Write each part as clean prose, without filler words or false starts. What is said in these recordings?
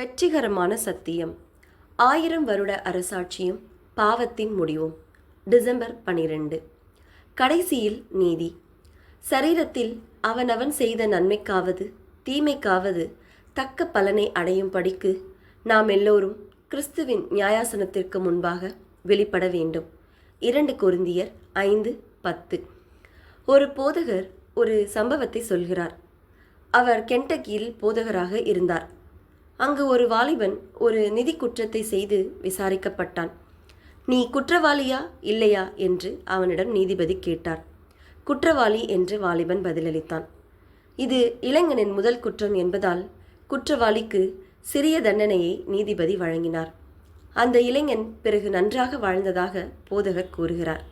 வெற்றிகரமான சத்தியம். 1000 வருட அரசாட்சியும் பாவத்தின் முடிவும். டிசம்பர் 12. கடைசியில் நீதி. சரீரத்தில் அவனவன் செய்த நன்மைக்காவது தீமைக்காவது தக்க பலனை அடையும் படிக்கு நாம் எல்லோரும் கிறிஸ்துவின் நியாயாசனத்திற்கு முன்பாக வெளிப்பட வேண்டும். 2 கொரிந்தியர் 5:10. ஒரு போதகர் ஒரு சம்பவத்தை சொல்கிறார். அவர் கென்டக்கியில் போதகராக இருந்தார். அங்கு ஒரு வாலிபன் ஒரு நிதி குற்றத்தை செய்து விசாரிக்கப்பட்டான். நீ குற்றவாளியா இல்லையா என்று அவனிடம் நீதிபதி கேட்டார். குற்றவாளி என்று வாலிபன் பதிலளித்தான். இது இளைஞனின் முதல் குற்றம் என்பதால் குற்றவாளிக்கு சிறிய தண்டனையை நீதிபதி வழங்கினார். அந்த இளைஞன் பிறகு நன்றாக வாழ்ந்ததாக போதகர் கூறுகிறார்.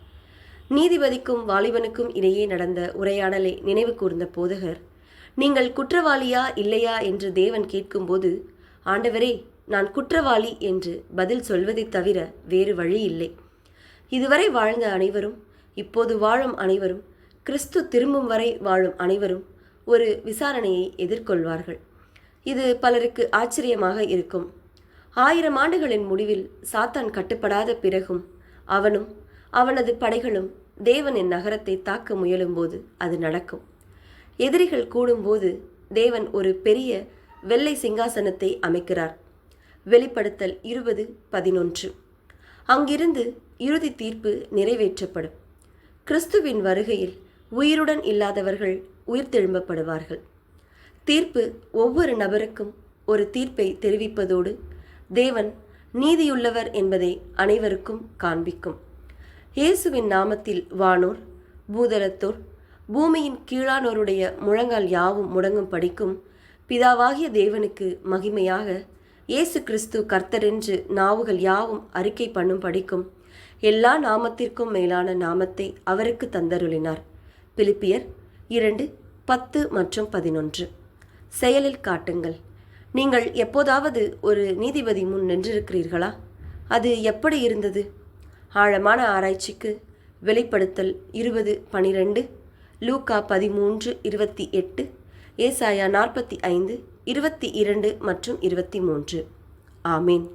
நீதிபதிக்கும் வாலிபனுக்கும் இடையே நடந்த உரையாடலை நினைவு கூர்ந்த போதகர், நீங்கள் குற்றவாளியா இல்லையா என்று தேவன் கேட்கும்போது, ஆண்டவரே, நான் குற்றவாளி என்று பதில் சொல்வதைத் தவிர வேறு வழி இல்லை. இதுவரை வாழ்ந்த அனைவரும், இப்போது வாழும் அனைவரும், கிறிஸ்து திரும்பும் வரை வாழும் அனைவரும் ஒரு விசாரணையை எதிர்கொள்வார்கள். இது பலருக்கு ஆச்சரியமாக இருக்கும். 1000 ஆண்டுகளின் முடிவில் சாத்தான் கட்டுப்படாத பிறகும் அவனும் அவனது படைகளும் தேவனின் நகரத்தை தாக்க முயலும்போது அது நடக்கும். எதிரிகள் கூடும்போது தேவன் ஒரு பெரிய வெள்ளை சிங்காசனத்தை அமைக்கிறார். வெளிப்படுத்தல் 20:11. அங்கிருந்து இறுதி தீர்ப்பு நிறைவேற்றப்படும். கிறிஸ்துவின் வருகையில் உயிருடன் இல்லாதவர்கள் உயிர்த்தெழும்பப்படுவார்கள். தீர்ப்பு ஒவ்வொரு நபருக்கும் ஒரு தீர்ப்பை தெரிவிப்பதோடு தேவன் நீதியுள்ளவர் என்பதை அனைவருக்கும் காண்பிக்கும். இயேசுவின் நாமத்தில் வானோர், பூதலத்தோர், பூமியின் கீழானோருடைய முழங்கால் யாவும் முடங்கும் படிக்கும் பிதாவாகிய தேவனுக்கு மகிமையாக இயேசு கிறிஸ்து கர்த்தரென்று நாவுகள் யாவும் அறிக்கை பண்ணும் படிக்கும் எல்லா நாமத்திற்கும் மேலான நாமத்தை அவருக்கு தந்தருளினார். பிலிப்பியர் 2:10 மற்றும் 11. செயலில் காட்டுங்கள். நீங்கள் எப்போதாவது ஒரு நீதிபதி முன் நின்றிருக்கிறீர்களா? அது எப்படி இருந்தது? ஆழமான ஆராய்ச்சிக்கு வெளிப்படுத்தல் 20:12, லூக்கா 13:28, ஏசாயா 45:22 மற்றும் 23. ஆமீன்.